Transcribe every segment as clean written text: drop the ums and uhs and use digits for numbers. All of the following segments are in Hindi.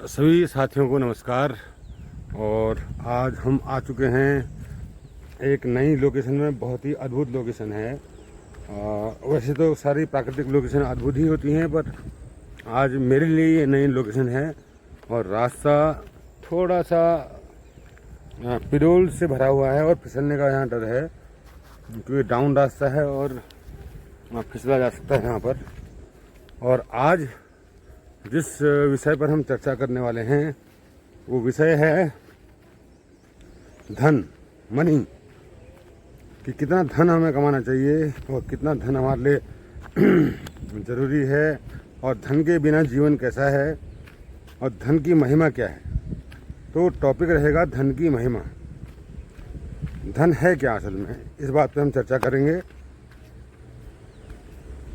सभी साथियों को नमस्कार। और आज हम आ चुके हैं एक नई लोकेशन में। बहुत ही अद्भुत लोकेशन है। वैसे तो सारी प्राकृतिक लोकेशन अद्भुत ही होती हैं, पर आज मेरे लिए ये नई लोकेशन है। और रास्ता थोड़ा सा पिरोल से भरा हुआ है और फिसलने का यहाँ डर है, क्योंकि डाउन रास्ता है और फिसला जा सकता है यहाँ पर। और आज जिस विषय पर हम चर्चा करने वाले हैं वो विषय है धन, मनी। कि कितना धन हमें कमाना चाहिए और कितना धन हमारे लिए ज़रूरी है, और धन के बिना जीवन कैसा है, और धन की महिमा क्या है। तो टॉपिक रहेगा धन की महिमा। धन है क्या असल में, इस बात पे हम चर्चा करेंगे।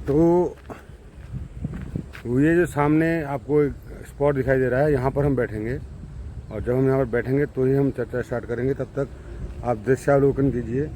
तो ये जो सामने आपको एक स्पॉट दिखाई दे रहा है, यहाँ पर हम बैठेंगे। और जब हम यहाँ पर बैठेंगे तो ही हम चर्चा स्टार्ट करेंगे। तब तक आप दृश्यावलोकन कीजिए।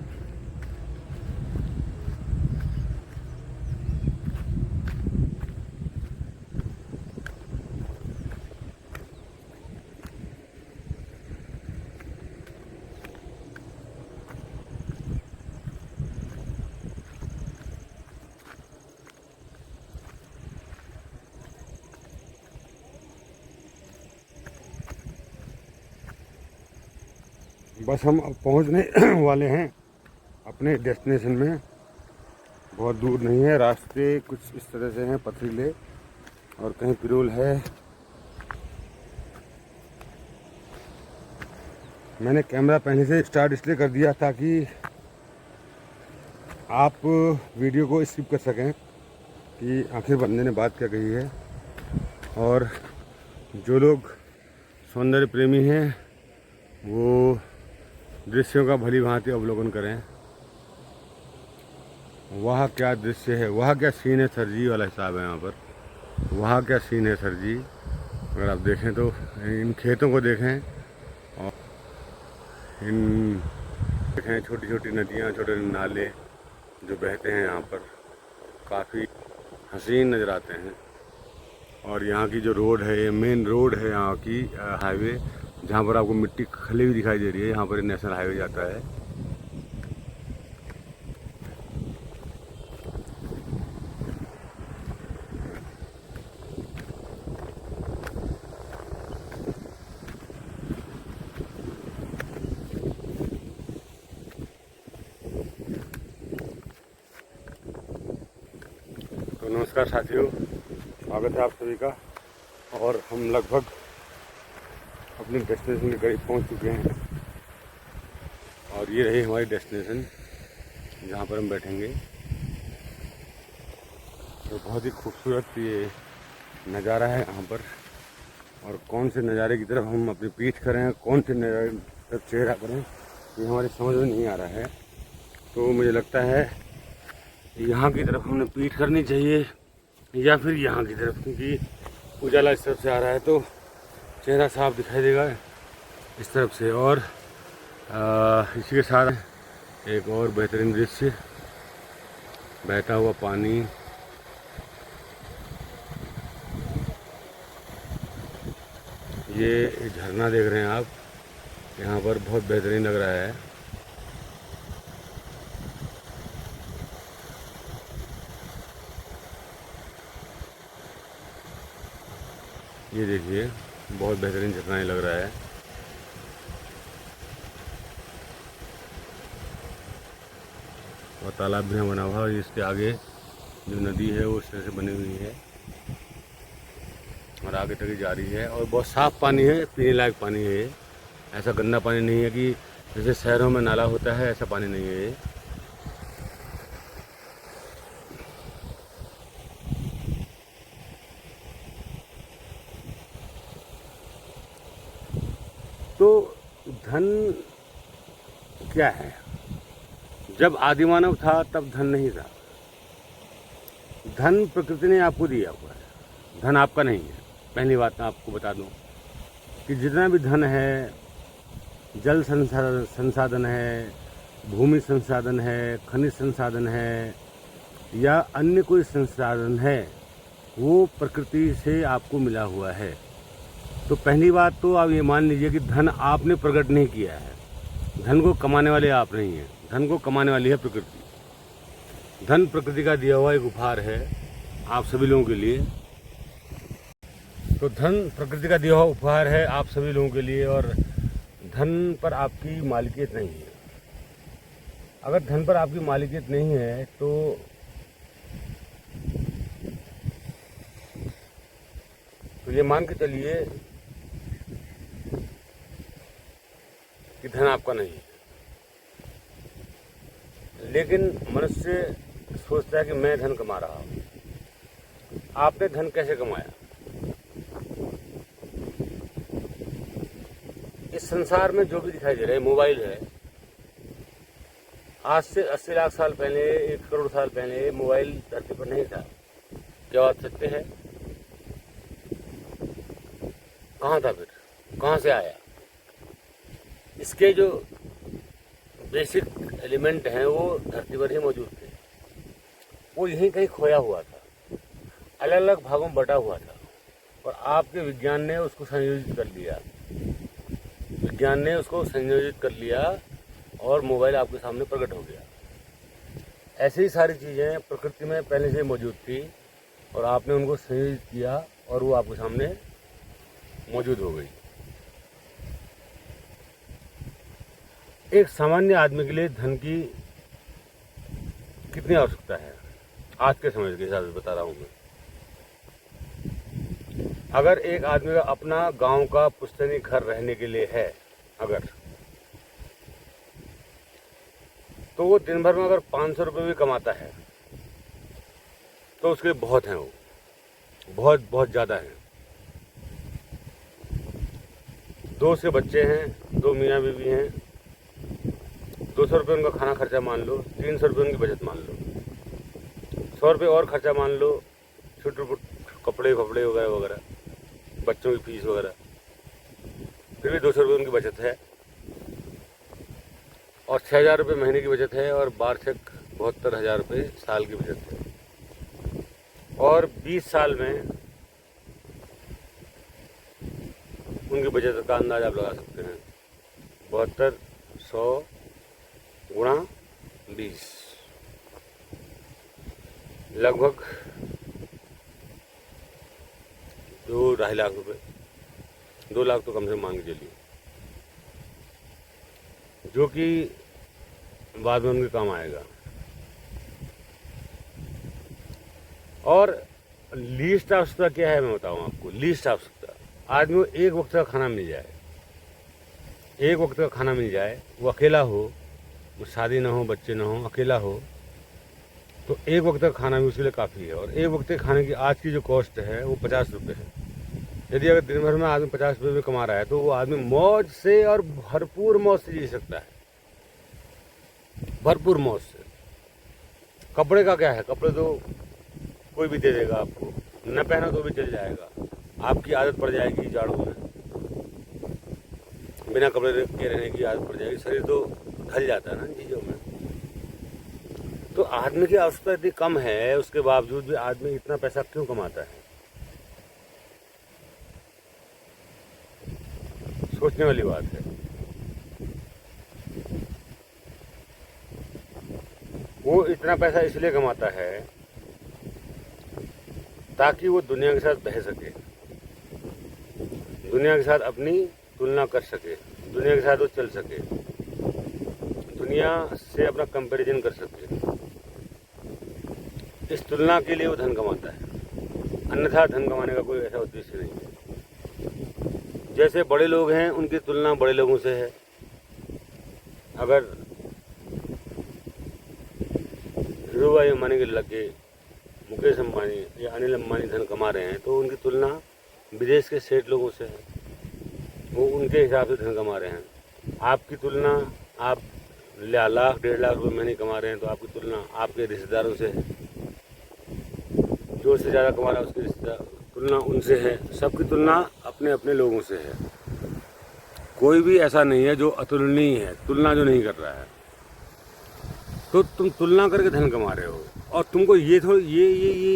बस हम अब पहुँचने वाले हैं अपने डेस्टिनेशन में। बहुत दूर नहीं है, रास्ते कुछ इस तरह से हैं, पथरीले, और कहीं पिरोल है। मैंने कैमरा पहले से स्टार्ट इसलिए कर दिया ताकि आप वीडियो को स्किप कर सकें कि आखिर बंदे ने बात क्या कही है। और जो लोग सौंदर्य प्रेमी हैं वो दृश्यों का भली भांति अवलोकन करें। वहाँ क्या दृश्य है, वहाँ क्या सीन है सर जी वाला हिसाब है यहाँ पर। वहाँ क्या सीन है सर जी, अगर आप देखें तो इन खेतों को देखें, और इन देखें छोटी छोटी नदियाँ, छोटे नाले जो बहते हैं यहाँ पर, काफ़ी हसीन नज़र आते हैं। और यहाँ की जो रोड है, ये मेन रोड है यहाँ की, हाईवे, जहाँ पर आपको मिट्टी खली हुई दिखाई दे रही है। यहाँ पर नेशनल हाईवे जाता है। तो नमस्कार साथियों, स्वागत है आप सभी का। और हम लगभग अपने डेस्टिनेशन के करीब पहुंच चुके हैं। और ये रही हमारी डेस्टिनेशन, जहाँ पर हम बैठेंगे। तो बहुत ही खूबसूरत ये नज़ारा है यहाँ पर। और कौन से नज़ारे की तरफ हम अपनी पीठ करें, कौन से नज़ारे की तरफ चेहरा करें, ये हमारी समझ में नहीं आ रहा है। तो मुझे लगता है यहाँ की तरफ हमने पीठ करनी चाहिए, या फिर यहाँ की तरफ, क्योंकि उजाला इस तरफ से आ रहा है तो चेहरा साफ दिखाई देगा इस तरफ से। और इसी के साथ एक और बेहतरीन दृश्य, बहता हुआ पानी। ये झरना देख रहे हैं आप, यहाँ पर बहुत बेहतरीन लग रहा है। ये देखिए, बहुत बेहतरीन झरना लग रहा है। और तालाब भी यहाँ बना हुआ है। इसके आगे जो नदी है वो इस तरह से बनी हुई है और आगे तक जा रही है। और बहुत साफ़ पानी है, पीने लायक पानी है ये। ऐसा गंदा पानी नहीं है कि जैसे शहरों में नाला होता है, ऐसा पानी नहीं है ये। तो धन क्या है? जब आदिमानव था तब धन नहीं था। धन प्रकृति ने आपको दिया हुआ है, धन आपका नहीं है। पहली बात मैं आपको बता दूं कि जितना भी धन है, जल संसाधन है, भूमि संसाधन है, खनिज संसाधन है, या अन्य कोई संसाधन है, वो प्रकृति से आपको मिला हुआ है। तो पहली बात तो आप ये मान लीजिए कि धन आपने प्रकट नहीं किया है, धन को कमाने वाले आप नहीं हैं, धन को कमाने वाली है प्रकृति। धन प्रकृति का दिया हुआ एक उपहार है आप सभी लोगों के लिए। तो धन प्रकृति का दिया हुआ उपहार है आप सभी लोगों के लिए, और धन पर आपकी मालिकियत नहीं है। अगर धन पर आपकी मालिकियत नहीं है तो ये मान के चलिए कि धन आपका नहीं है। लेकिन मनुष्य सोचता है कि मैं धन कमा रहा हूँ। आपने धन कैसे कमाया? इस संसार में जो भी दिखाई दे रहा है, मोबाइल है। आज से 80 लाख साल पहले, 1 करोड़ साल पहले मोबाइल धरती पर नहीं था। क्या बात सत्य है? कहाँ था फिर? कहाँ से आया? इसके जो बेसिक एलिमेंट हैं वो धरती पर ही मौजूद थे। वो यहीं कहीं खोया हुआ था, अलग अलग भागों में बटा हुआ था, और आपके विज्ञान ने उसको संयोजित कर लिया। विज्ञान ने उसको संयोजित कर लिया और मोबाइल आपके सामने प्रकट हो गया। ऐसी ही सारी चीज़ें प्रकृति में पहले से मौजूद थी और आपने उनको संयोजित किया और वो आपके सामने मौजूद हो गई। एक सामान्य आदमी के लिए धन की कितनी आवश्यकता है आज के समय के हिसाब से बता रहा हूँ मैं। अगर एक आदमी का अपना गांव का पुश्तैनी घर रहने के लिए है अगर, तो वो दिन भर में अगर 500 रुपये भी कमाता है तो उसके लिए बहुत हैं, वो बहुत बहुत ज़्यादा हैं। 2 से बच्चे हैं, 2 मियाँ बीवी हैं, 200 रुपये उनका खाना खर्चा मान लो, 300 रुपये उनकी बचत मान लो, 100 रुपये और खर्चा मान लो, छोटे कपड़े वगैरह वगैरह, बच्चों की फीस वगैरह, फिर भी 200 रुपये उनकी बचत है, और 6000 रुपये महीने की बचत है, और वार्षिक 72,000 रुपये साल की बचत है। और 20 साल में उनकी बचत का अंदाज़ आप लगा सकते हैं। 7200 गुणा 20 लगभग 2-2.5 लाख रुपए, 2 लाख तो कम से मान के चलिए, जो कि बाद में उनके काम आएगा। और लीस्ट आवश्यकता क्या है मैं बताऊं आपको। लीस्ट आवश्यकता आदमी को एक वक्त का खाना मिल जाए, एक वक्त का खाना मिल जाए, वो अकेला हो, वो शादी ना हो, बच्चे ना हो, अकेला हो, तो एक वक्त का खाना भी उसके लिए काफ़ी है। और एक वक्त के खाने की आज की जो कॉस्ट है वो 50 रुपये है। यदि अगर दिन भर में आदमी 50 रुपये में कमा रहा है तो वो आदमी मौज से और भरपूर मौज से जी सकता है, भरपूर मौज से। कपड़े का क्या है? कपड़े तो कोई भी दे देगा आपको, न पहना तो भी चल जाएगा, आपकी आदत पड़ जाएगी जाड़ों में, बिना कपड़े के रहने की आदत पड़ जाएगी, शरीर तो ढल जाता है ना चीज़ों में। तो आदमी की आवश्यकता इतनी कम है, उसके बावजूद भी आदमी इतना पैसा क्यों कमाता है? सोचने वाली बात है। वो इतना पैसा इसलिए कमाता है ताकि वो दुनिया के साथ बह सके, दुनिया के साथ अपनी तुलना कर सके, दुनिया के साथ वो चल सके, दुनिया से अपना कंपैरिजन कर सके। इस तुलना के लिए वो धन कमाता है, अन्यथा धन कमाने का कोई ऐसा उद्देश्य नहीं है। जैसे बड़े लोग हैं उनकी तुलना बड़े लोगों से है। अगर धीरूभाई अंबानी के लगे मुकेश अंबानी या अनिल अंबानी धन कमा रहे हैं तो उनकी तुलना विदेश के सेठ लोगों से है, वो उनके हिसाब से धन कमा रहे हैं। आपकी तुलना, आप 1,00,000-1.5 लाख रुपये महीने कमा रहे हैं तो आपकी तुलना आपके रिश्तेदारों से है, जो उससे ज़्यादा कमा रहा है उसकी रिश्तेदार तुलना उनसे है। सबकी तुलना अपने अपने लोगों से है। कोई भी ऐसा नहीं है जो अतुलनीय है, तुलना जो नहीं कर रहा है। तो तुम तुलना करके धन कमा रहे हो, और तुमको ये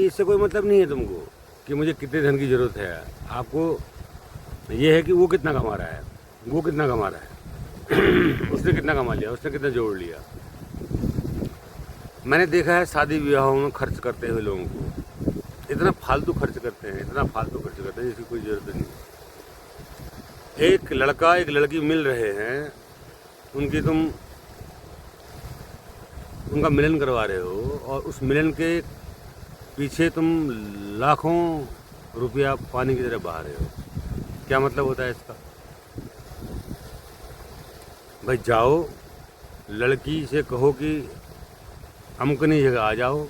इससे कोई मतलब नहीं है तुमको कि मुझे कितने धन की ज़रूरत है। आपको ये है कि वो कितना कमा रहा है, वो कितना कमा रहा है उसने कितना कमा लिया, उसने कितना जोड़ लिया। मैंने देखा है शादी विवाहों में खर्च करते हुए लोगों को, इतना फालतू खर्च करते हैं, इतना फालतू खर्च करते हैं जिसकी कोई ज़रूरत नहीं। एक लड़का एक लड़की मिल रहे हैं, तुम उनका मिलन करवा रहे हो और उस मिलन के पीछे तुम लाखों रुपया पानी की तरह बहा रहे हो। क्या मतलब होता है इसका? भाई जाओ, लड़की से कहो कि अमुकनी जगह आ जाओ,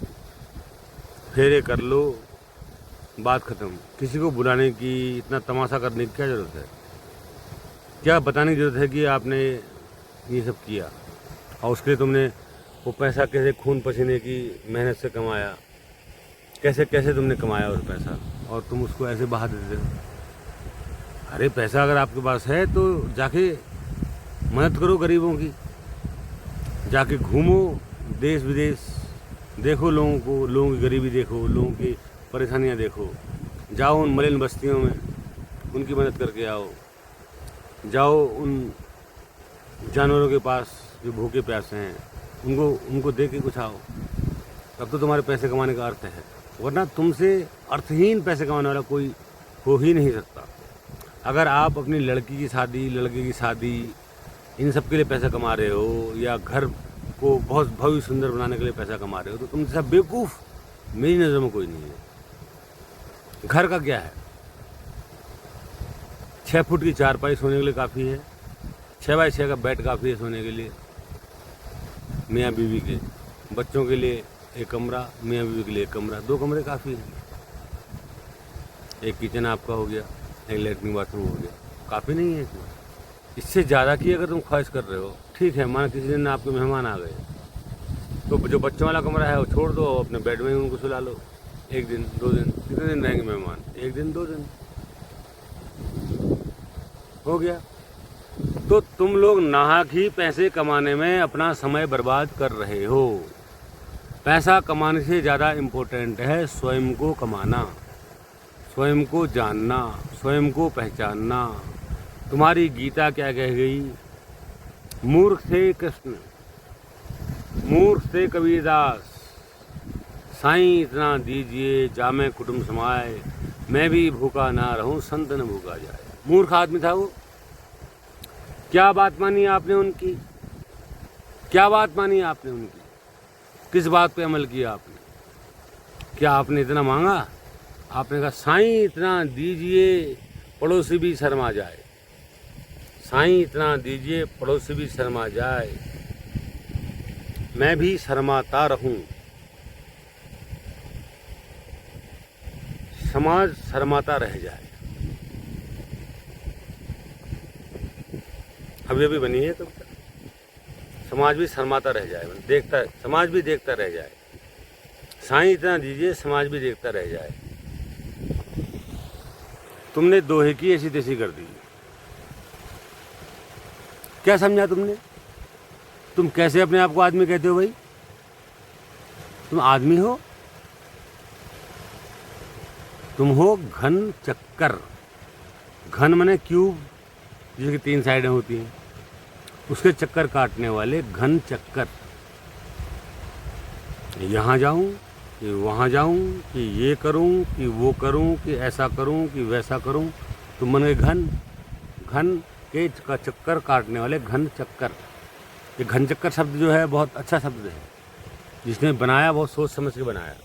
फेरे कर लो, बात ख़त्म। किसी को बुलाने की, इतना तमाशा करने की क्या ज़रूरत है? क्या बताने की ज़रूरत है कि आपने ये सब किया और उसके लिए तुमने वो पैसा कैसे खून पसीने की मेहनत से कमाया, कैसे कैसे तुमने कमाया उस पैसा, और तुम उसको ऐसे बहा देते हो। अरे पैसा अगर आपके पास है तो जाके मदद करो गरीबों की, जाके घूमो देश विदेश, देखो लोगों को, लोगों की गरीबी देखो, लोगों की परेशानियां देखो। जाओ उन मलिन बस्तियों में, उनकी मदद करके आओ। जाओ उन जानवरों के पास जो भूखे प्यासे हैं, उनको दे के कुछ आओ। तब तो तुम्हारे पैसे कमाने का अर्थ है, वरना तुमसे अर्थहीन पैसे कमाने वाला कोई हो ही नहीं सकता। अगर आप अपनी लड़की की शादी, लड़के की शादी, इन सब के लिए पैसा कमा रहे हो, या घर को बहुत भव्य सुंदर बनाने के लिए पैसा कमा रहे हो, तो तुम जैसा बेवकूफ़ मेरी नज़र में कोई नहीं है। घर का क्या है? 6 फुट की चारपाई सोने के लिए काफ़ी है, 6 बाई 6 का बेड काफ़ी है सोने के लिए, मियाँ बीवी के। बच्चों के लिए एक कमरा, मियाँ बीवी के लिए एक कमरा, 2 कमरे काफ़ी हैं। एक किचन आपका हो गया, एक लेटरिन बाथरूम हो गया, काफ़ी नहीं है इसमें। इससे ज़्यादा की अगर तुम ख्वाहिश कर रहे हो, ठीक है, माना किसी दिन आपके मेहमान आ गए, तो जो बच्चों वाला कमरा है वो छोड़ दो, अपने बेड में ही उनको सुला लो। 1 दिन 2 दिन, कितने दिन रहेंगे मेहमान? 1 दिन 2 दिन हो गया। तो तुम लोग नाहक ही पैसे कमाने में अपना समय बर्बाद कर रहे हो। पैसा कमाने से ज़्यादा इम्पोर्टेंट है स्वयं को कमाना, स्वयं को जानना, स्वयं को पहचानना। तुम्हारी गीता क्या कह गई? मूर्ख थे कृष्ण, मूर्ख थे कबीरदास, साईं इतना दीजिए जामे कुटुंब समाए, मैं भी भूखा ना रहूं संत न भूखा जाए। मूर्ख आदमी था वो। क्या बात मानी आपने उनकी? क्या बात मानी आपने उनकी? किस बात पे अमल किया आपने? क्या आपने इतना मांगा? आपने कहा साईं इतना दीजिए पड़ोसी भी शर्मा जाए, साईं इतना दीजिए पड़ोसी भी शर्मा जाए, मैं भी शर्माता रहूं, समाज शर्माता रह जाए। अभी अभी बनी है तो समाज भी शर्माता रह जाए, देखता, समाज भी देखता रह जाए। साईं इतना दीजिए, समाज भी देखता रह जाए। तुमने दोहे की ऐसी तैसी कर दी। क्या समझा तुमने? तुम कैसे अपने आप को आदमी कहते हो भाई? तुम आदमी हो? तुम हो घन चक्कर। घन माने क्यूब, जिसकी 3 साइडें होती हैं, उसके चक्कर काटने वाले घन चक्कर। यहाँ जाऊं कि वहाँ जाऊं, कि ये करूं कि वो करूं, कि ऐसा करूं कि वैसा करूं, तुम बन गए घन। घन के का चक्कर काटने वाले घन चक्कर। ये घन चक्कर शब्द जो है बहुत अच्छा शब्द है, जिसने बनाया बहुत सोच समझ के बनाया।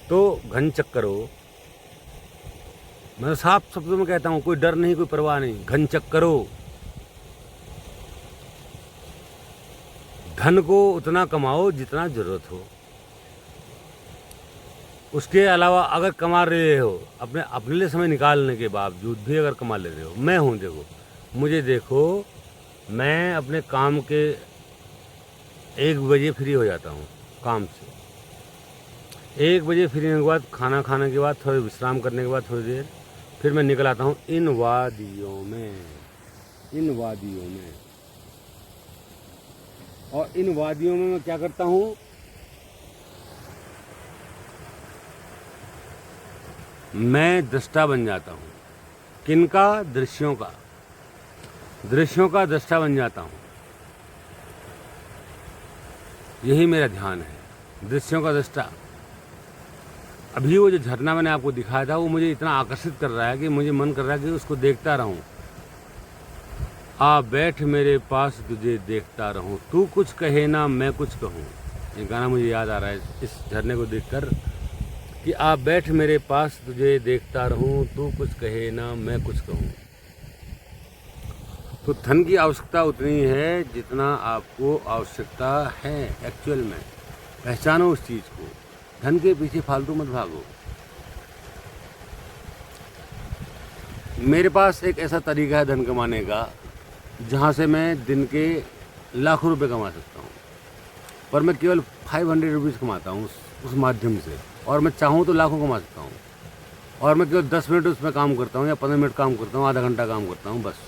तो घन चक्कर हो, मैं साफ शब्दों में कहता हूँ, कोई डर नहीं, कोई परवाह नहीं, घन चक्कर हो। धन को उतना कमाओ जितना जरूरत हो, उसके अलावा अगर कमा रहे हो, अपने लिए समय निकालने के बावजूद भी अगर कमा ले रहे हो, मैं हूँ, देखो मुझे, देखो मैं अपने काम के 1 बजे फ्री हो जाता हूँ काम से। 1 बजे फ्री होने के बाद, खाना खाने के बाद, थोड़ी विश्राम करने के बाद थोड़ी देर, फिर मैं निकल आता हूँ इन वादियों में, इन वादियों में। और इन वादियों में मैं क्या करता हूँ? मैं दृष्टा बन जाता हूँ। किनका? दृश्यों का। दृश्यों का दृष्टा बन जाता हूँ, यही मेरा ध्यान है, दृश्यों का दृष्टा। अभी वो जो झरना मैंने आपको दिखाया था वो मुझे इतना आकर्षित कर रहा है कि मुझे मन कर रहा है कि उसको देखता रहूं। आ बैठ मेरे पास तुझे देखता रहूं, तू कुछ कहे ना मैं कुछ कहूं। ये गाना मुझे याद आ रहा है इस झरने को देखकर कि आ बैठ मेरे पास तुझे देखता रहूं, तू कुछ कहे ना मैं कुछ कहूं। तो धन की आवश्यकता उतनी है जितना आपको आवश्यकता है एक्चुअल में। पहचानो उस चीज़ को, धन के पीछे फालतू मत भागो। मेरे पास एक ऐसा तरीका है धन कमाने का जहाँ से मैं दिन के लाखों रुपए कमा सकता हूँ, पर मैं केवल 500 रुपीज़ कमाता हूँ उस माध्यम से, और मैं चाहूँ तो लाखों कमा सकता हूँ। और मैं केवल 10 मिनट उसमें काम करता हूँ या 15 मिनट काम करता हूँ, आधा घंटा काम करता हूँ, बस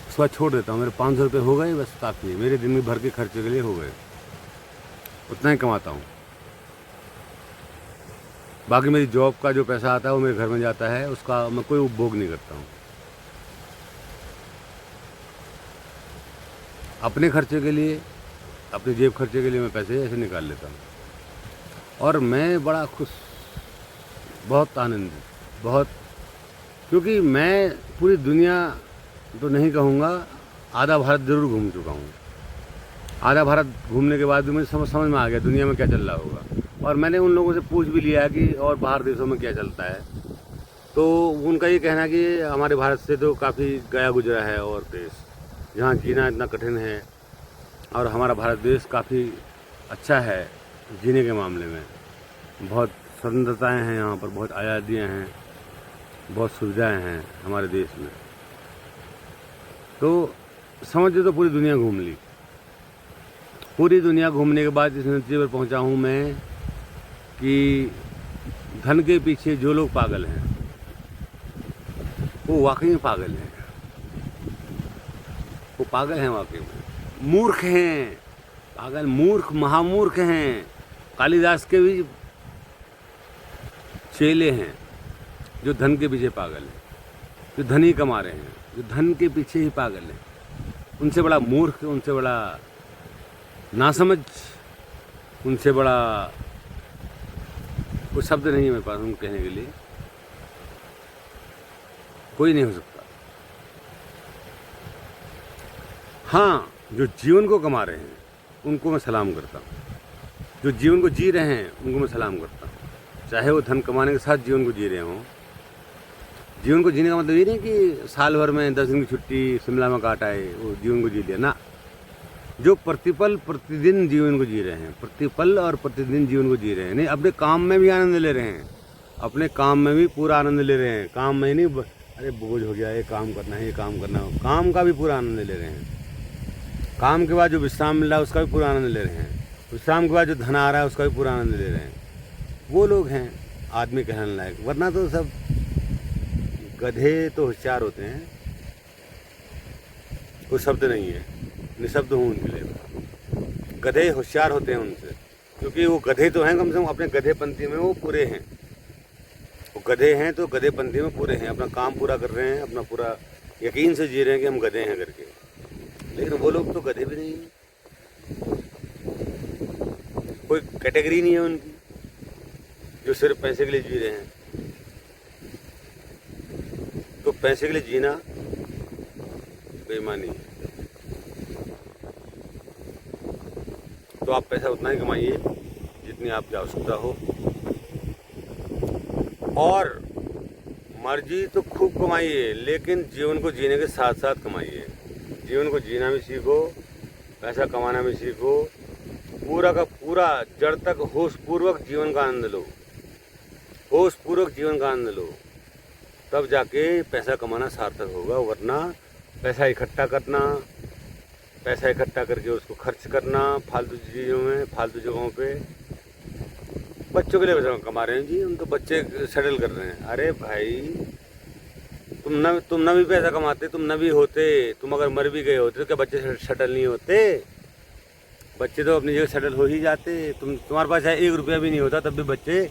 उसके बाद छोड़ देता हूँ। मेरे 500 रुपये हो गए, बस काफ़ी है, मेरे दिन में भर के खर्चे के लिए हो गए, उतना ही कमाता हूँ। बाकी मेरी जॉब का जो पैसा आता है वो मेरे घर में जाता है, उसका मैं कोई उपभोग नहीं करता हूँ। अपने खर्चे के लिए, अपने जेब खर्चे के लिए मैं पैसे ऐसे निकाल लेता हूँ, और मैं बड़ा खुश, बहुत आनंदित, बहुत, क्योंकि मैं पूरी दुनिया तो नहीं कहूँगा, आधा भारत ज़रूर घूम चुका हूँ। आधा भारत घूमने के बाद भी मुझे समझ में आ गया दुनिया में क्या चल रहा होगा। और मैंने उन लोगों से पूछ भी लिया कि और बाहर देशों में क्या चलता है, तो उनका ये कहना कि हमारे भारत से तो काफ़ी गया गुजरा है और देश जहाँ जीना इतना कठिन है, और हमारा भारत देश काफ़ी अच्छा है जीने के मामले में। बहुत स्वतंत्रताएँ हैं यहाँ पर, बहुत आज़ादियाँ हैं, बहुत सुविधाएँ हैं हमारे देश में। तो समझो तो पूरी दुनिया घूम ली। पूरी दुनिया घूमने के बाद इस नतीजे पर पहुंचा हूं मैं कि धन के पीछे जो लोग पागल हैं वो वाकई में पागल हैं, वो पागल हैं वाकई में, मूर्ख हैं, पागल, मूर्ख, महामूर्ख हैं। कालिदास के भी चेले हैं जो धन के पीछे पागल हैं, जो धन ही कमा रहे हैं, जो धन के पीछे ही पागल हैं। उनसे बड़ा मूर्ख, उनसे बड़ा नासमझ, उनसे बड़ा कोई शब्द नहीं है मेरे पास उनको कहने के लिए, कोई नहीं हो सकता। हाँ, जो जीवन को कमा रहे हैं उनको मैं सलाम करता हूँ, जो जीवन को जी रहे हैं उनको मैं सलाम करता हूँ, चाहे वो धन कमाने के साथ जीवन को जी रहे हों। जीवन को जीने का मतलब ये नहीं कि साल भर में 10 दिन की छुट्टी शिमला में काट आए, वो जीवन को जी लिया ना। जो प्रतिपल प्रतिदिन जीवन को जी रहे हैं, प्रतिपल और प्रतिदिन जीवन को जी रहे हैं, नहीं अपने काम में भी आनंद ले रहे हैं, अपने काम में भी पूरा आनंद ले रहे हैं। काम में ही नहीं अरे बोझ हो गया, ये काम करना है, ये काम करना है, काम का भी पूरा आनंद ले रहे हैं। काम के बाद जो विश्राम मिल रहा है उसका भी पूरा आनंद ले रहे हैं, विश्राम के बाद जो धन आ रहा है उसका भी पूरा आनंद ले रहे हैं। वो लोग हैं आदमी कहने लायक, वरना तो सब गधे तो होशियार होते हैं, कोई शब्द नहीं है, निशब्द हूँ उनके लिए। गधे होशियार होते हैं उनसे, क्योंकि वो गधे तो हैं, कम से कम अपने गधेपंथी में वो पूरे हैं। वो गधे हैं तो गधेपंथी में पूरे हैं, अपना काम पूरा कर रहे हैं, अपना पूरा यकीन से जी रहे हैं कि हम गधे हैं करके। लेकिन वो लोग तो गधे भी नहीं हैं, कोई कैटेगरी नहीं है उनकी जो सिर्फ पैसे के लिए जी रहे हैं। तो पैसे के लिए जीना बेईमानी है। तो आप पैसा उतना ही कमाइए जितनी आपकी आवश्यकता हो, और मर्जी तो खूब कमाइए, लेकिन जीवन को जीने के साथ साथ कमाइए। जीवन को जीना भी सीखो, पैसा कमाना भी सीखो, पूरा का पूरा जड़ तक होशपूर्वक जीवन का आनंद लो, होशपूर्वक जीवन का आनंद लो, तब जाके पैसा कमाना सार्थक होगा। वरना पैसा इकट्ठा करना, पैसा इकट्ठा करके उसको खर्च करना फालतू चीज़ों में, फालतू जगहों पे। बच्चों के लिए पैसा कमा रहे हैं जी, उन तो बच्चे सेटल कर रहे हैं। अरे भाई तुम न भी पैसा कमाते, तुम न भी होते, तुम अगर मर भी गए होते तो क्या बच्चे सेटल नहीं होते? बच्चे तो अपनी जगह सेटल हो ही जाते। तुम्हारे पास चाहे 1 रुपया भी नहीं होता तब भी बच्चे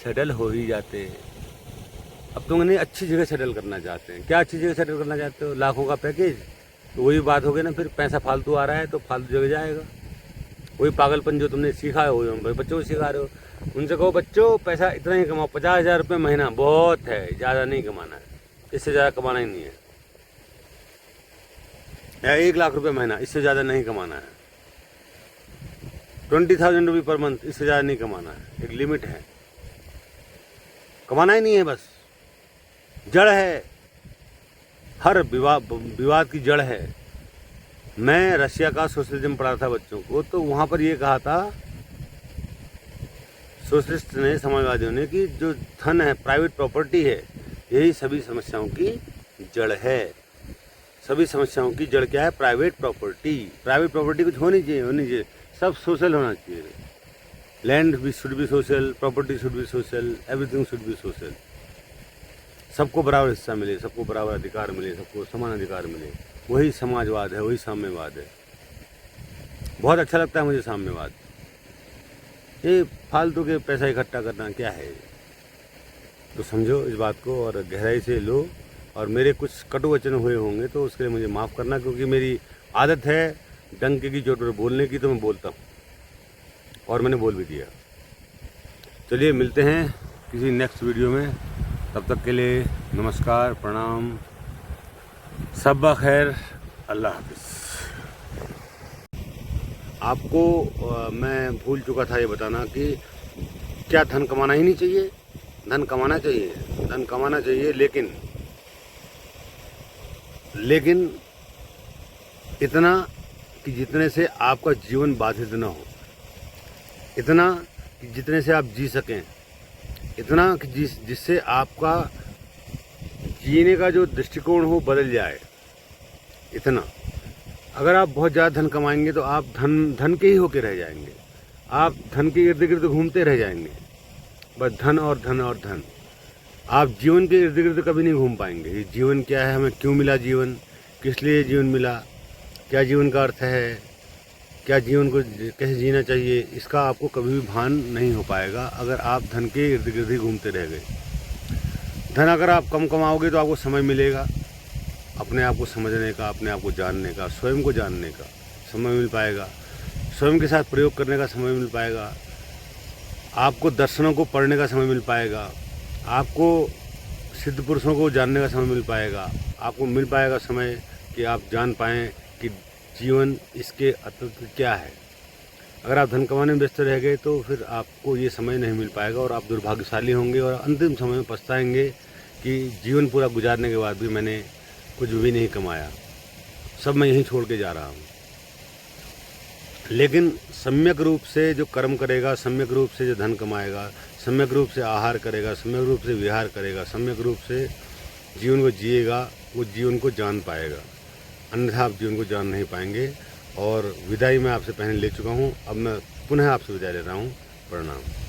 सेटल हो ही जाते। अब तुम नहीं अच्छी जगह सेटल करना चाहते हैं। क्या अच्छी जगह सेटल करना चाहते हो? लाखों का पैकेज, तो वही बात हो गई ना, फिर पैसा फालतू आ रहा है तो फालतू जगह जाएगा। वही पागलपन जो तुमने सीखा है वही बच्चों को सिखा रहे हो। उनसे कहो बच्चों पैसा इतना ही कमाओ, 50,000 रुपये महीना बहुत है, ज़्यादा नहीं कमाना है, इससे ज़्यादा कमाना ही नहीं है। या 1 लाख रुपये महीना, इससे ज़्यादा नहीं कमाना है। 20,000 रुपये पर मंथ, इससे ज़्यादा नहीं कमाना है। एक लिमिट है, कमाना ही नहीं है बस। जड़ है, हर विवाद की जड़ है। मैं रशिया का सोशलिज्म पढ़ा था बच्चों को, तो वहाँ पर ये कहा था सोशलिस्ट ने, समाजवादियों ने, कि जो धन है, प्राइवेट प्रॉपर्टी है, यही सभी समस्याओं की जड़ है। सभी समस्याओं की जड़ क्या है? Private property. प्राइवेट प्रॉपर्टी कुछ होनी चाहिए, सब सोशल होना चाहिए। लैंड भी should be social, property should be social, everything should be social. सबको बराबर हिस्सा मिले, सबको बराबर अधिकार मिले, सबको समान अधिकार मिले। वही समाजवाद है, वही साम्यवाद है। बहुत अच्छा लगता है मुझे साम्यवाद। ये फालतू के पैसा इकट्ठा करना क्या है? तो समझो इस बात को और गहराई से लो। और मेरे कुछ कटु वचन हुए होंगे तो उसके लिए मुझे माफ़ करना, क्योंकि मेरी आदत है डंके की चोट पर बोलने की, तो मैं बोलता हूँ और मैंने बोल भी दिया। चलिए मिलते हैं किसी नेक्स्ट वीडियो में। तब तक के लिए नमस्कार, प्रणाम, सब खैर, अल्लाह हाफिज़। आपको मैं भूल चुका था ये बताना कि क्या धन कमाना ही नहीं चाहिए? धन कमाना चाहिए, धन कमाना चाहिए, लेकिन इतना कि जितने से आपका जीवन बाधित न हो, इतना कि जितने से आप जी सकें, इतना कि जिससे आपका जीने का जो दृष्टिकोण हो बदल जाए, इतना। अगर आप बहुत ज़्यादा धन कमाएंगे तो आप धन के ही होके रह जाएंगे। आप धन के इर्द गिर्द घूमते रह जाएंगे, बस धन और धन और धन। आप जीवन के इर्द गिर्द कभी नहीं घूम पाएंगे। ये जीवन क्या है, हमें क्यों मिला जीवन, किस लिए जीवन मिला, क्या जीवन का अर्थ है, क्या जीवन को कैसे जीना चाहिए, इसका आपको कभी भी भान नहीं हो पाएगा अगर आप धन के इर्द गिर्द ही घूमते रह गए। धन अगर आप कम कमाओगे तो आपको समय मिलेगा अपने आप को समझने का, अपने आप को जानने का, स्वयं को जानने का समय मिल पाएगा, स्वयं के साथ प्रयोग करने का समय मिल पाएगा, आपको दर्शनों को पढ़ने का समय मिल पाएगा, आपको सिद्ध पुरुषों को जानने का समय मिल पाएगा, आपको मिल पाएगा समय कि आप जान पाएँ कि जीवन इसके अतिरिक्त क्या है। अगर आप धन कमाने में व्यस्त रह गए तो फिर आपको ये समय नहीं मिल पाएगा और आप दुर्भाग्यशाली होंगे और अंतिम समय में पछताएंगे कि जीवन पूरा गुजारने के बाद भी मैंने कुछ भी नहीं कमाया, सब मैं यहीं छोड़ के जा रहा हूँ। लेकिन सम्यक रूप से जो कर्म करेगा, सम्यक रूप से जो धन कमाएगा, सम्यक रूप से आहार करेगा, सम्यक रूप से विहार करेगा, सम्यक रूप से जीवन को जिएगा, वो जीवन को जान पाएगा। अन्यथा आप जीवन को जान नहीं पाएंगे। और विदाई मैं आपसे पहले ले चुका हूँ, अब मैं पुनः आपसे विदाई ले रहा हूँ। प्रणाम।